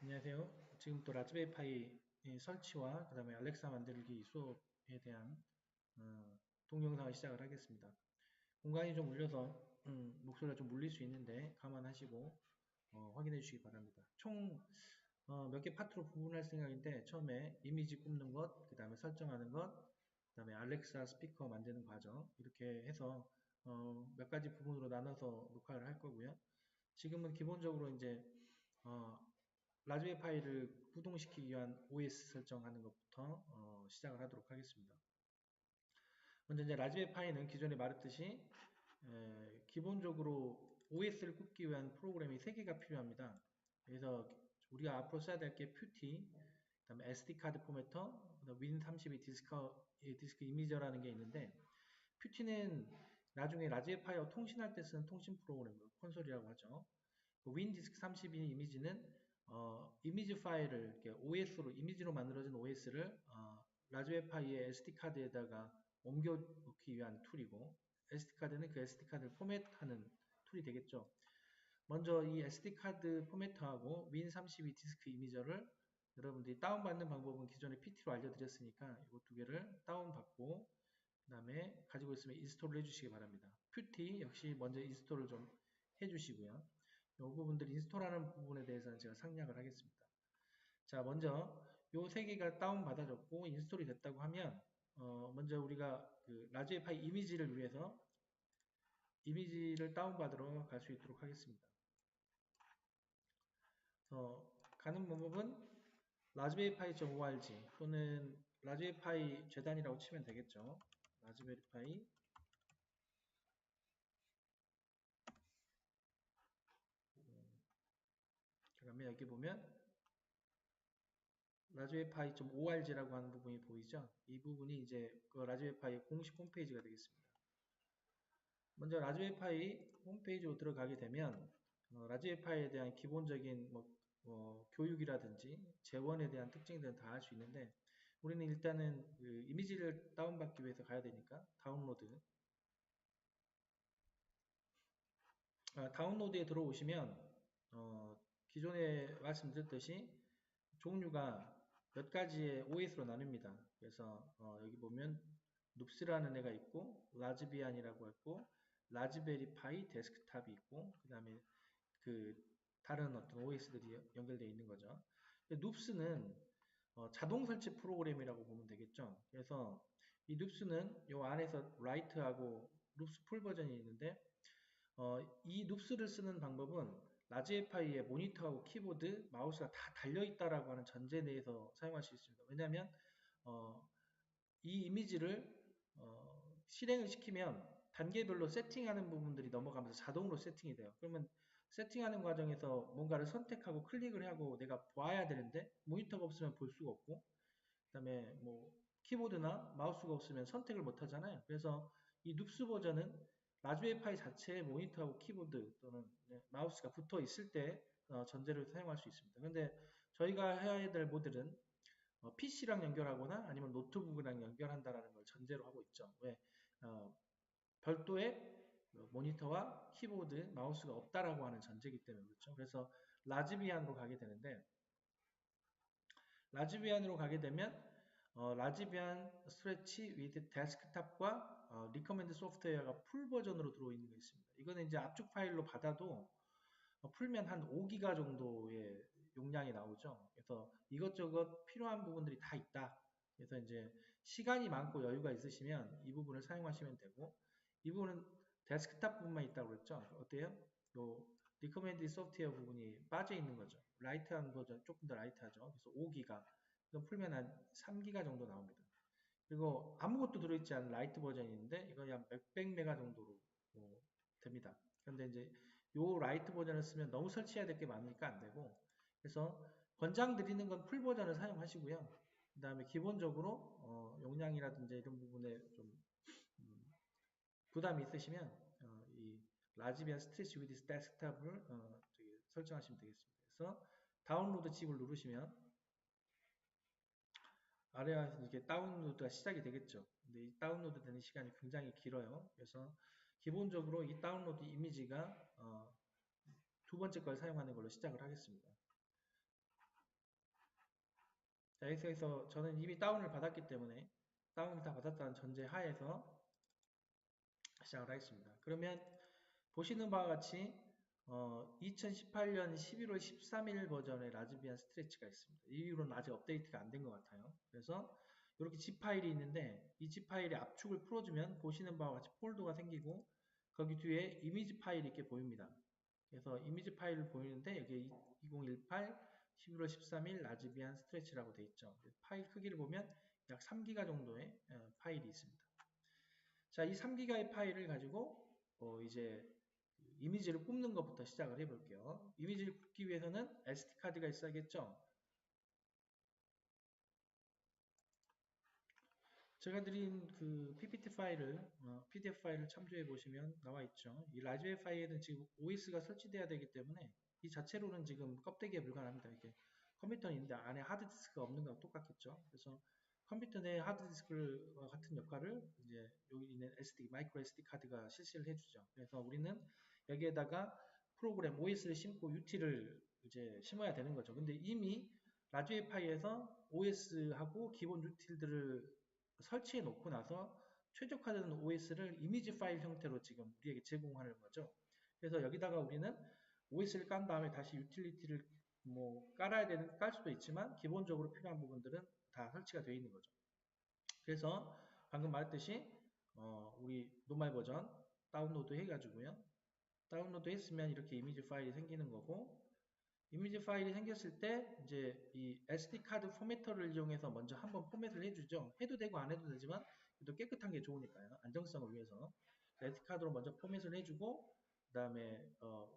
안녕하세요. 지금 또 라즈베리 파이 설치와 그 다음에 알렉사 만들기 수업에 대한 동영상을 시작을 하겠습니다. 공간이 좀 울려서 목소리가 좀 물릴 수 있는데 감안하시고 확인해 주시기 바랍니다. 총 몇 개 파트로 구분할 생각인데 처음에 이미지 굽는 것, 그 다음에 설정하는 것, 그 다음에 알렉사 스피커 만드는 과정 이렇게 해서 몇 가지 부분으로 나눠서 녹화를 할 거고요. 지금은 기본적으로 이제 어, 라즈베리 파이를 구동시키기 위한 OS 설정하는 것부터 시작을 하도록 하겠습니다. 먼저 이제 라즈베리 파이는 기존에 말했듯이 기본적으로 OS를 굽기 위한 프로그램이 3개가 필요합니다. 그래서 우리가 앞으로 써야 될 게 퓨티, 그다음에 SD 카드 포매터, 윈32 디스크 이미저라는 게 있는데 퓨티는 나중에 라즈베리 파이와 통신할 때 쓰는 통신 프로그램으로 콘솔이라고 하죠. 윈 디스크 32 이미지는 이미지 파일을 이렇게 OS로 이미지로 만들어진 OS를 라즈베리 파이의 SD 카드에다가 옮겨 놓기 위한 툴이고 SD 카드는 그 SD 카드를 포맷하는 툴이 되겠죠. 먼저 이 SD 카드 포매터하고 윈32 디스크 이미저를 여러분들이 다운받는 방법은 기존에 PT로 알려드렸으니까 이 두 개를 다운받고 그 다음에 가지고 있으면 인스톨을 해주시기 바랍니다. 퓨티 역시 먼저 인스톨을 좀 해주시고요. 이 부분들 인스톨하는 부분에 대해서는 제가 상략을 하겠습니다. 자, 먼저 요 세 개가 다운받아졌고 인스톨이 됐다고 하면 먼저 우리가 그 라즈베리 파이 이미지를 위해서 이미지를 다운받으러 갈 수 있도록 하겠습니다. 가는 방법은 라즈베리 파이.org 또는 라즈베리 파이 재단이라고 치면 되겠죠. 라즈베리 파이 그러면 여기 보면 라즈베리 파이.org라고 하는 부분이 보이죠? 이 부분이 이제 그 라즈베리 파이 공식 홈페이지가 되겠습니다. 먼저 라즈베리 파이 홈페이지로 들어가게 되면 라즈베리 파이에 대한 기본적인 교육이라든지 재원에 대한 특징들은 다 알 수 있는데 우리는 일단은 그 이미지를 다운받기 위해서 가야 되니까 다운로드에 들어오시면 기존에 말씀드렸듯이 종류가 몇 가지의 OS로 나뉩니다. 그래서 여기 보면 눕스라는 애가 있고 라즈비안이라고 했고 라즈베리 파이 데스크탑이 있고 그 다음에 그 다른 어떤 OS들이 연결되어 있는 거죠. 눕스는 자동 설치 프로그램이라고 보면 되겠죠. 그래서 이 눕스는 이 안에서 라이트하고 눕스 풀 버전이 있는데 이 눕스를 쓰는 방법은 라즈베리 파이에 모니터하고 키보드, 마우스가 다 달려있다라고 하는 전제 내에서 사용할 수 있습니다. 왜냐하면 이 이미지를 실행을 시키면 단계별로 세팅하는 부분들이 넘어가면서 자동으로 세팅이 돼요. 그러면 세팅하는 과정에서 뭔가를 선택하고 클릭을 하고 내가 봐야 되는데 모니터가 없으면 볼 수가 없고 그 다음에 뭐 키보드나 마우스가 없으면 선택을 못 하잖아요. 그래서 이 눕스 버전은 라즈베리 파이 자체에 모니터하고 키보드 또는 마우스가 붙어 있을 때 전제를 사용할 수 있습니다. 그런데 저희가 해야 될 모델은 PC랑 연결하거나 아니면 노트북이랑 연결한다는 걸 전제로 하고 있죠. 왜? 별도의 모니터와 키보드, 마우스가 없다라고 하는 전제이기 때문에 그렇죠. 그래서 라즈비안으로 가게 되는데 라즈비안으로 가게 되면 라즈비안 스트레치 위드 데스크탑과 리커멘드 소프트웨어가 풀 버전으로 들어있는 게 있습니다. 이거는 이제 압축 파일로 받아도 풀면 한 5기가 정도의 용량이 나오죠. 그래서 이것저것 필요한 부분들이 다 있다. 그래서 이제 시간이 많고 여유가 있으시면 이 부분을 사용하시면 되고 이 부분은 데스크탑 부분만 있다고 그랬죠. 어때요? 요 리커멘드 소프트웨어 부분이 빠져 있는 거죠. 라이트한 버전 조금 더 라이트하죠. 그래서 5기가 이건 풀면 한 3기가 정도 나옵니다. 그리고 아무것도 들어있지 않은 라이트 버전이 있는데 이거 한 몇백 메가 정도로 됩니다. 그런데 이제 요 라이트 버전을 쓰면 너무 설치해야 될 게 많으니까 안 되고 그래서 권장 드리는 건 풀 버전을 사용하시고요. 그 다음에 기본적으로 용량이라든지 이런 부분에 좀 부담이 있으시면 이 라즈비안 스트레치 위드 데스크탑을 설정하시면 되겠습니다. 그래서 다운로드 칩을 누르시면 아래에서 이렇게 다운로드가 시작이 되겠죠. 근데 이 다운로드 되는 시간이 굉장히 길어요. 그래서 기본적으로 이 다운로드 이미지가 두 번째 걸 사용하는 걸로 시작을 하겠습니다. 자, 여기서 저는 이미 다운을 받았기 때문에 다운을 다 받았다는 전제 하에서 시작을 하겠습니다. 그러면 보시는 바와 같이 2018년 11월 13일 버전의 라즈비안 스트레치가 있습니다. 이 이후로는 아직 업데이트가 안 된 것 같아요. 그래서 이렇게 zip 파일이 있는데 이 zip 파일의 압축을 풀어주면 보시는 바와 같이 폴더가 생기고 거기 뒤에 이미지 파일이 이렇게 보입니다. 그래서 이미지 파일을 보이는데 여기 2018 11월 13일 라즈비안 스트레치라고 되어 있죠. 파일 크기를 보면 약 3기가 정도의 파일이 있습니다. 자, 이 3기가의 파일을 가지고 이제 이미지를 굽는 것부터 시작을 해볼게요. 이미지를 굽기 위해서는 SD카드가 있어야겠죠. 제가 드린 그 PPT 파일을, PDF 파일을 참조해 보시면 나와 있죠. 이 라즈베리 파일에는 지금 OS가 설치돼야 되기 때문에 이 자체로는 지금 껍데기에 불과합니다. 이게 컴퓨터는 있는데 안에 하드디스크가 없는 거랑 똑같겠죠. 그래서 컴퓨터 내 하드디스크와 같은 역할을 이제 여기 있는 마이크로 SD 카드가 실시를 해주죠. 그래서 우리는 여기에다가 프로그램 OS를 심고 UT를 이제 심어야 되는 거죠. 근데 이미 라즈베리 파이에서 OS하고 기본 유틸들을 설치해 놓고 나서 최적화된 OS를 이미지 파일 형태로 지금 우리에게 제공하는 거죠. 그래서 여기다가 우리는 OS를 깐 다음에 다시 유틸리티를 뭐 깔 수도 있지만 기본적으로 필요한 부분들은 다 설치가 되어 있는 거죠. 그래서 방금 말했듯이 우리 노멀 버전 다운로드 해가지고요. 다운로드 했으면 이렇게 이미지 파일이 생기는 거고 이미지 파일이 생겼을 때 이제 이 SD 카드 포매터를 이용해서 먼저 한번 포맷을 해주죠. 해도 되고 안 해도 되지만 또 깨끗한 게 좋으니까요. 안정성을 위해서 SD 카드로 먼저 포맷을 해주고 그 다음에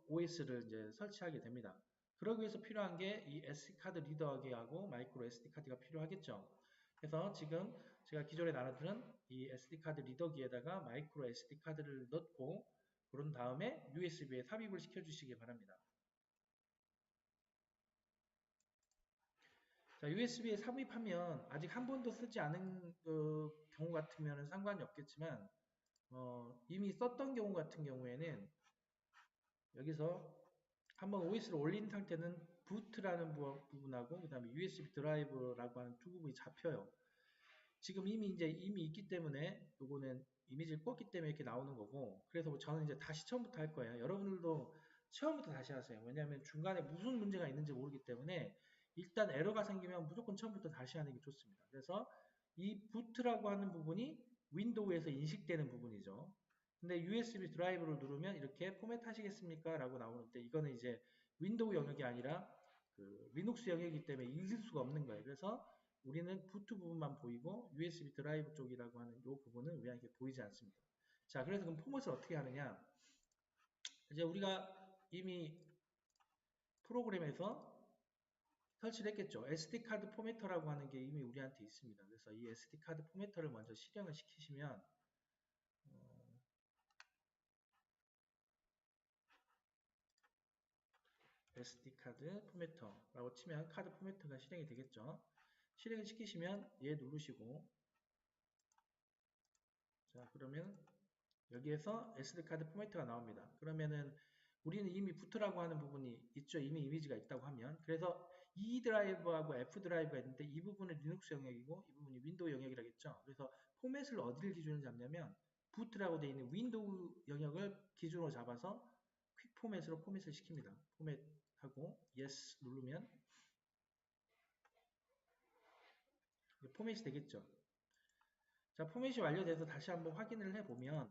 OS를 이제 설치하게 됩니다. 그러기 위해서 필요한 게 이 SD 카드 리더기하고 마이크로 SD 카드가 필요하겠죠. 그래서 지금 제가 기존에 나눠드린 이 SD 카드 리더기에다가 마이크로 SD 카드를 넣고 그런 다음에 USB에 삽입을 시켜주시기 바랍니다. 자, USB에 삽입하면 아직 한 번도 쓰지 않은 경우 같으면 상관이 없겠지만 이미 썼던 경우 같은 경우에는 여기서 한번 OS를 올린 상태는 부트라는 부분하고 그 다음에 USB 드라이브라고 하는 두 부분이 잡혀요. 지금 이미 있기 때문에 요거는 이미지를 꽂기 때문에 이렇게 나오는 거고 그래서 저는 이제 다시 처음부터 할 거예요. 여러분들도 처음부터 다시 하세요. 왜냐하면 중간에 무슨 문제가 있는지 모르기 때문에 일단 에러가 생기면 무조건 처음부터 다시 하는 게 좋습니다. 그래서 이 부트라고 하는 부분이 윈도우에서 인식되는 부분이죠. 근데 USB 드라이브를 누르면 이렇게 포맷 하시겠습니까? 라고 나오는데 이거는 이제 윈도우 영역이 아니라 그 리눅스 영역이기 때문에 읽을 수가 없는 거예요. 그래서 우리는 부트 부분만 보이고 USB 드라이브 쪽이라고 하는 이 부분은 우리한테 보이지 않습니다. 자, 그래서 그럼 포맷을 어떻게 하느냐? 이제 우리가 이미 프로그램에서 설치를 했겠죠. SD카드 포매터라고 하는 게 이미 우리한테 있습니다. 그래서 이 SD카드 포매터를 먼저 실행을 시키시면 SD카드 포매터라고 치면 카드 포매터가 실행이 되겠죠. 실행을 시키시면 얘 누르시고 자 그러면 여기에서 SD카드 포매터가 나옵니다. 그러면은 우리는 이미 부트라고 하는 부분이 있죠. 이미 이미지가 있다고 하면 그래서 E 드라이브하고 F 드라이브가 있는데 이 부분은 리눅스 영역이고 이 부분이 윈도우 영역이라겠죠. 그래서 포맷을 어디를 기준으로 잡냐면 부트라고 되어 있는 윈도우 영역을 기준으로 잡아서 퀵 포맷으로 포맷을 시킵니다. 포맷하고 Yes 누르면 포맷이 되겠죠. 자, 포맷이 완료돼서 다시 한번 확인을 해보면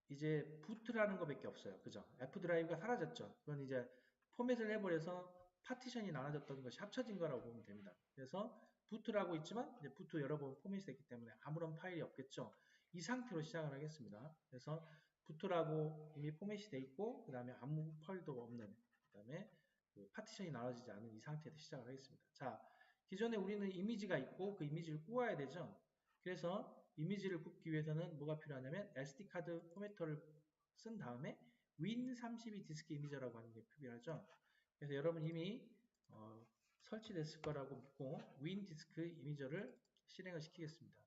이제 부트라는 것밖에 없어요. 그죠? F 드라이브가 사라졌죠. 그건 이제 포맷을 해버려서 파티션이 나눠졌던 것이 합쳐진 거라고 보면 됩니다. 그래서 부트라고 있지만 이제 부트 여러 번 포맷이 됐기 때문에 아무런 파일이 없겠죠. 이 상태로 시작을 하겠습니다. 그래서 부트라고 이미 포맷이 돼 있고 그 다음에 아무 파일도 없는 그 다음에 그 파티션이 나눠지지 않은 이 상태에서 시작을 하겠습니다. 자, 기존에 우리는 이미지가 있고 그 이미지를 꾸어야 되죠. 그래서 이미지를 굽기 위해서는 뭐가 필요하냐면 SD카드 포매터를 쓴 다음에 Win32 디스크 이미저라고 하는 게 필요하죠. 그래서 여러분 이미 설치됐을 거라고 믿고 Win 디스크 이미저를 실행을 시키겠습니다.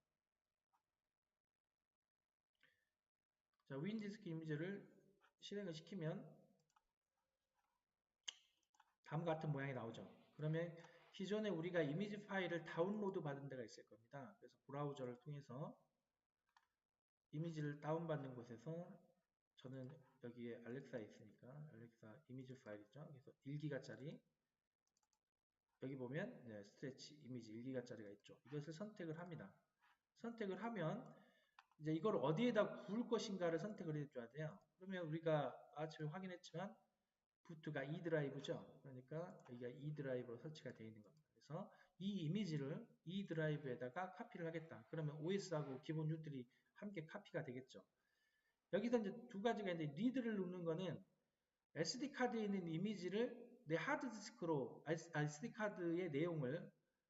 자, Win 디스크 이미저를 실행을 시키면 다음과 같은 모양이 나오죠. 그러면 기존에 우리가 이미지 파일을 다운로드 받은 데가 있을 겁니다. 그래서 브라우저를 통해서 이미지를 다운받는 곳에서 저는 여기에 알렉사에 있으니까 알렉사 이미지 파일이죠. 그래서 1기가짜리 여기 보면 네, 스트레치 이미지 1기가짜리가 있죠. 이것을 선택을 합니다. 선택을 하면 이제 이걸 어디에다 구울 것인가를 선택을 해줘야 돼요. 그러면 우리가 아침에 확인했지만 부트가 E 드라이브죠. 그러니까 여기가 E 드라이브로 설치가 되어 있는 겁니다. 그래서 이 이미지를 E 드라이브에다가 카피를 하겠다. 그러면 OS하고 기본 유들이 함께 카피가 되겠죠. 여기서 이제 두 가지가 있는데 리드를 누르는 거는 SD 카드에 있는 이미지를 내 하드디스크로 SD 카드의 내용을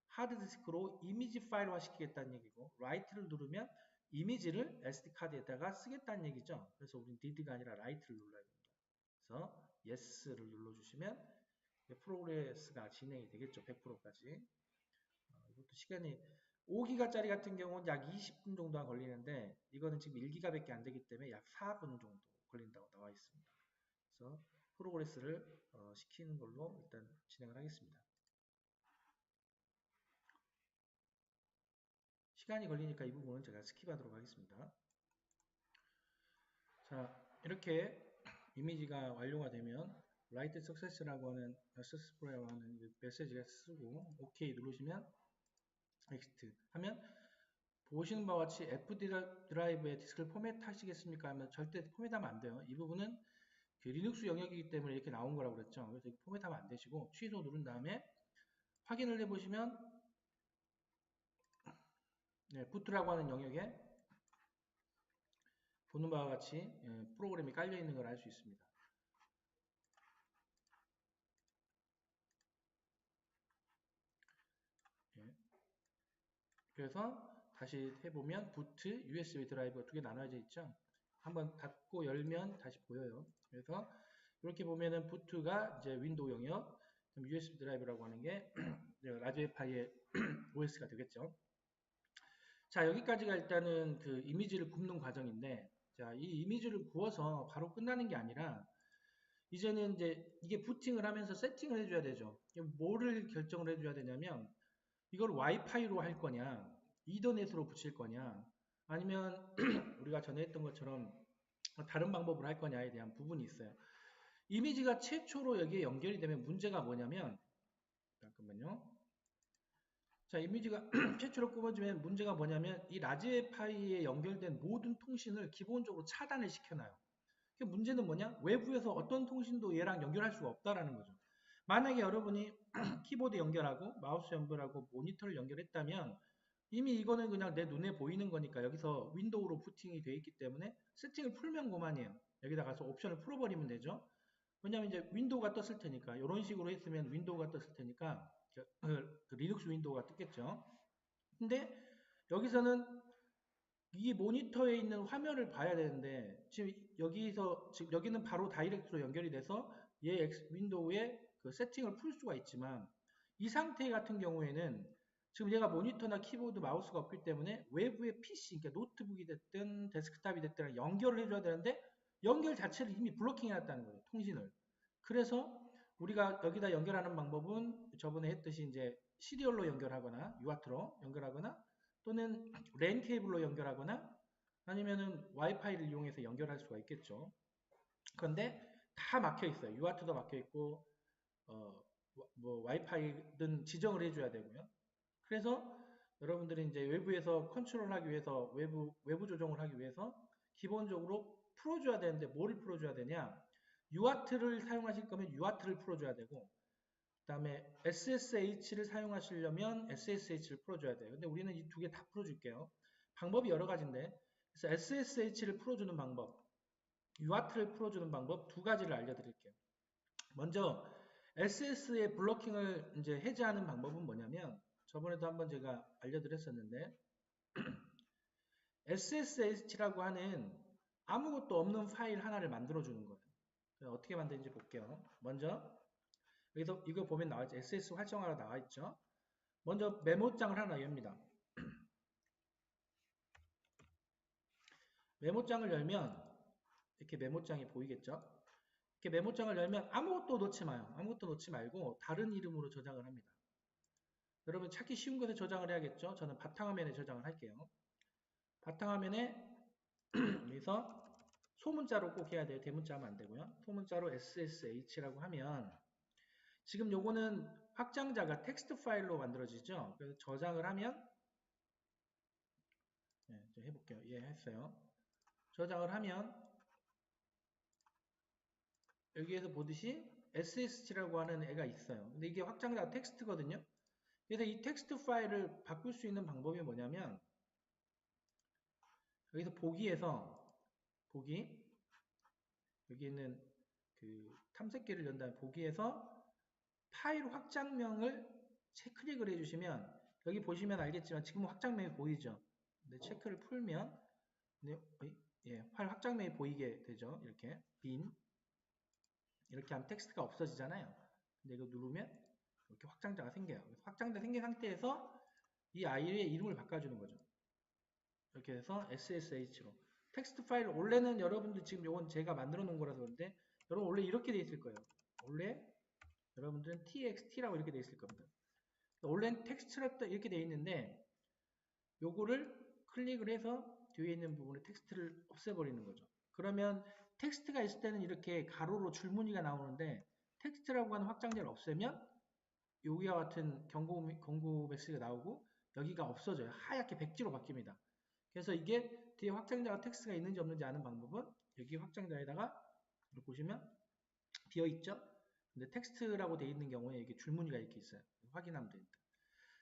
하드디스크로 이미지 파일화 시키겠다는 얘기고 라이트를 누르면 이미지를 SD 카드에다가 쓰겠다는 얘기죠. 그래서 우리는 리드가 아니라 라이트를 눌러야 됩니다. 그래서 yes를 눌러주시면 프로그레스가 진행이 되겠죠. 100%까지. 이것도 시간이 5기가짜리 같은 경우는 약 20분 정도가 걸리는데 이거는 지금 1기가밖에 안 되기 때문에 약 4분 정도 걸린다고 나와 있습니다. 그래서 프로그레스를 시키는 걸로 일단 진행을 하겠습니다. 시간이 걸리니까 이 부분은 제가 스킵하도록 하겠습니다. 자, 이렇게 이미지가 완료가 되면 Write Success라고 하는 Successful이라고 하는 메시지가 쓰고 OK 누르시면 Next 하면 보시는 바와 같이 F 드라이브에 디스크를 포맷 하시겠습니까? 하면 절대 포맷하면 안 돼요. 이 부분은 그 리눅스 영역이기 때문에 이렇게 나온 거라고 그랬죠. 그래서 포맷하면 안 되시고 취소 누른 다음에 확인을 해보시면 네, 부트라고 하는 영역에 보는 바와 같이 프로그램이 깔려 있는 걸 알 수 있습니다. 예. 그래서 다시 해보면 부트, USB 드라이브가 두 개 나눠져 있죠. 한번 닫고 열면 다시 보여요. 그래서 이렇게 보면은 부트가 이제 윈도우 영역, USB 드라이브라고 하는 게 라즈베리 파이의 OS가 되겠죠. 자, 여기까지가 일단은 그 이미지를 굽는 과정인데, 자, 이 이미지를 구워서 바로 끝나는 게 아니라, 이제는 이제 이게 부팅을 하면서 세팅을 해줘야 되죠. 뭐를 결정을 해줘야 되냐면, 이걸 와이파이로 할 거냐, 이더넷으로 붙일 거냐, 아니면 우리가 전에 했던 것처럼 다른 방법으로 할 거냐에 대한 부분이 있어요. 이미지가 최초로 여기에 연결이 되면 문제가 뭐냐면, 잠깐만요. 자, 이미지가 최초로 꼽아주면 문제가 뭐냐면 이 라즈베리 파이에 연결된 모든 통신을 기본적으로 차단을 시켜놔요. 문제는 뭐냐? 외부에서 어떤 통신도 얘랑 연결할 수가 없다라는 거죠. 만약에 여러분이 키보드 연결하고 마우스 연결하고 모니터를 연결했다면 이미 이거는 그냥 내 눈에 보이는 거니까 여기서 윈도우로 부팅이 되어 있기 때문에 세팅을 풀면 그만이에요. 여기다 가서 옵션을 풀어버리면 되죠. 왜냐면 이제 윈도우가 떴을 테니까 이런 식으로 했으면 윈도우가 떴을 테니까 그 리눅스 윈도우가 뜨겠죠. 근데 여기서는 이 모니터에 있는 화면을 봐야 되는데 지금 여기는 바로 다이렉트로 연결이 돼서 얘 윈도우에 그 세팅을 풀 수가 있지만 이 상태 같은 경우에는 지금 얘가 모니터나 키보드, 마우스가 없기 때문에 외부의 PC, 그러니까 노트북이 됐든 데스크탑이 됐든 연결을 해줘야 되는데 연결 자체를 이미 블로킹 해놨다는 거예요. 통신을. 그래서 우리가 여기다 연결하는 방법은 저번에 했듯이 이제 시리얼로 연결하거나 UART로 연결하거나 또는 랜 케이블로 연결하거나 아니면은 와이파이를 이용해서 연결할 수가 있겠죠. 그런데 다 막혀 있어요. UART도 막혀 있고 뭐 와이파이든 지정을 해줘야 되고요. 그래서 여러분들이 이제 외부에서 컨트롤하기 위해서 외부 조정을 하기 위해서 기본적으로 풀어줘야 되는데 뭐를 풀어줘야 되냐? UART를 사용하실 거면 UART를 풀어줘야 되고 그 다음에 SSH를 사용하시려면 SSH를 풀어줘야 돼요. 근데 우리는 이 두 개 다 풀어줄게요. 방법이 여러 가지인데 그래서 SSH를 풀어주는 방법, UART를 풀어주는 방법 두 가지를 알려드릴게요. 먼저 SS의 블로킹을 이제 해제하는 방법은 뭐냐면 저번에도 한번 제가 알려드렸었는데 SSH라고 하는 아무것도 없는 파일 하나를 만들어주는 거예요. 어떻게 만드는지 볼게요. 먼저 여기서 이거 보면 나와있죠. SS 활성화가 나와있죠. 먼저 메모장을 하나 엽니다. 메모장을 열면 이렇게 메모장이 보이겠죠. 이렇게 메모장을 열면 아무것도 넣지 마요. 아무것도 넣지 말고 다른 이름으로 저장을 합니다. 여러분 찾기 쉬운 곳에 저장을 해야겠죠? 저는 바탕화면에 저장을 할게요. 바탕화면에 여기서 소문자로 꼭 해야 돼요. 대문자 하면 안 되고요. 소문자로 SSH라고 하면 지금 요거는 확장자가 텍스트 파일로 만들어지죠. 그래서 저장을 하면 좀 해볼게요. 예, 했어요. 저장을 하면 여기에서 보듯이 SSH라고 하는 애가 있어요. 근데 이게 확장자 텍스트거든요. 그래서 이 텍스트 파일을 바꿀 수 있는 방법이 뭐냐면 여기서 보기 여기 있는 그 탐색기를 연 다음에 보기에서 파일 확장명을 클릭을 해주시면 여기 보시면 알겠지만 지금 확장명이 보이죠. 근데 체크를 풀면 파일 확장명이 보이게 되죠. 이렇게 빈 이렇게 하면 텍스트가 없어지잖아요. 근데 이거 누르면 이렇게 확장자가 생겨요. 확장자 생긴 상태에서 이 아이의 이름을 바꿔주는 거죠. 이렇게 해서 SSH로 텍스트 파일 원래는 여러분들 지금 이건 제가 만들어 놓은 거라서 그런데 여러분 원래 이렇게 돼 있을 거예요. 원래 여러분들은 txt라고 이렇게 돼 있을 겁니다. 원래는 텍스트라고 이렇게 돼 있는데 요거를 클릭을 해서 뒤에 있는 부분에 텍스트를 없애버리는 거죠. 그러면 텍스트가 있을 때는 이렇게 가로로 줄무늬가 나오는데 텍스트라고 하는 확장자를 없애면 여기와 같은 경고 메시지가 나오고 여기가 없어져요. 하얗게 백지로 바뀝니다. 그래서 이게 뒤에 확장자가 텍스트가 있는지 없는지 아는 방법은 여기 확장자에다가 보시면 비어있죠? 근데 텍스트라고 되어 있는 경우에 이게 줄무늬가 이렇게 있어요. 확인하면 됩니다.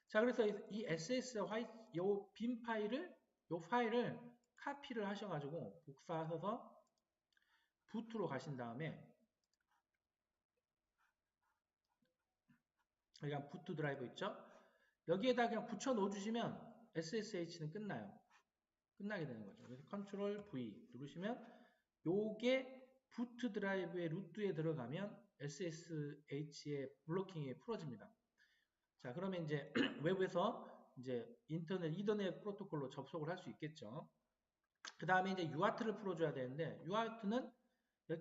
자, 그래서 이 SS 요 빈 파일을 카피를 하셔가지고 복사하셔서 부트로 가신 다음에 여기 부트 드라이브 있죠? 여기에다 그냥 붙여 넣어주시면 SSH는 끝나게 되는 거죠. 그래서 컨트롤 V 누르시면 요게 부트 드라이브의 루트에 들어가면 SSH의 블로킹이 풀어집니다. 자, 그러면 이제 외부에서 이제 인터넷 이더넷 프로토콜로 접속을 할 수 있겠죠. 그 다음에 이제 UART를 풀어줘야 되는데 UART는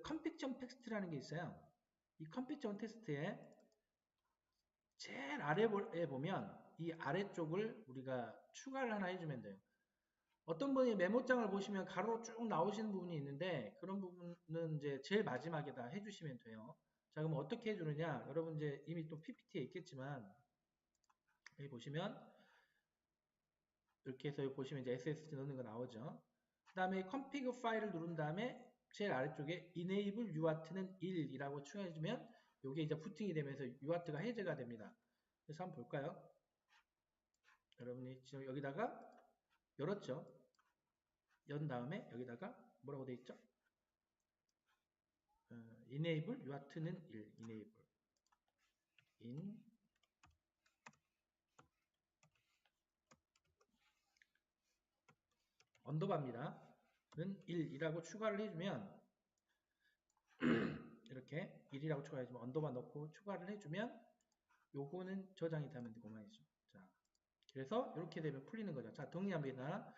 config.txt라는 게 있어요. 이 config.txt에 제일 아래에 보면 이 아래쪽을 우리가 추가를 하나 해주면 돼요. 어떤 분이 메모장을 보시면 가로로 쭉 나오시는 부분이 있는데 그런 부분은 이제 제일 마지막에다 해주시면 돼요. 자, 그럼 어떻게 해주느냐? 여러분 이제 이미 또 PPT에 있겠지만 여기 보시면 이렇게 해서 여기 보시면 이제 SSH 넣는 거 나오죠. 그 다음에 config 파일을 누른 다음에 제일 아래쪽에 enable UART는 1이라고 추가해주면 이게 이제 부팅이 되면서 UART가 해제가 됩니다. 그래서 한번 볼까요? 여러분이 지금 여기다가 열었죠. 연 다음에 여기다가 뭐라고 돼 있죠? enable UART는 1 enable in 언더바입니다. 는 1이라고 추가를 해주면 이렇게 1이라고 추가해주면 언더바 넣고 추가를 해주면 요거는 저장이 되면 그만이죠. 자, 그래서 이렇게 되면 풀리는 거죠. 자, 정리합니다.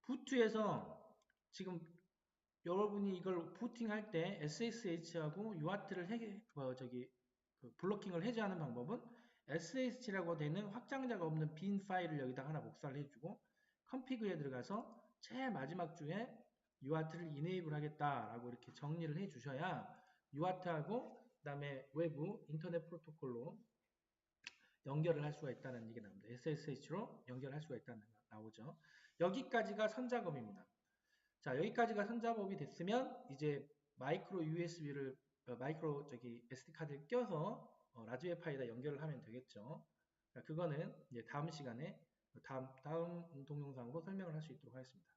부트에서 지금 여러분이 이걸 부팅할 때 SSH하고 UART를 블로킹을 해제하는 방법은 SSH라고 되는 확장자가 없는 빈 파일을 여기다 하나 복사를 해주고 config에 들어가서 제일 마지막 줄에 UART를 enable 하겠다라고 이렇게 정리를 해 주셔야 UART하고 그 다음에 외부 인터넷 프로토콜로 연결을 할 수가 있다는 얘기 나옵니다. SSH로 연결할 수가 있다는 거 나오죠. 여기까지가 선작업입니다. 자, 여기까지가 선작업이 됐으면 이제 마이크로 USB를 SD 카드를 껴서 라즈베리 파이에다 연결을 하면 되겠죠. 그거는 이제 다음 시간에 다음 동영상으로 설명을 할 수 있도록 하겠습니다.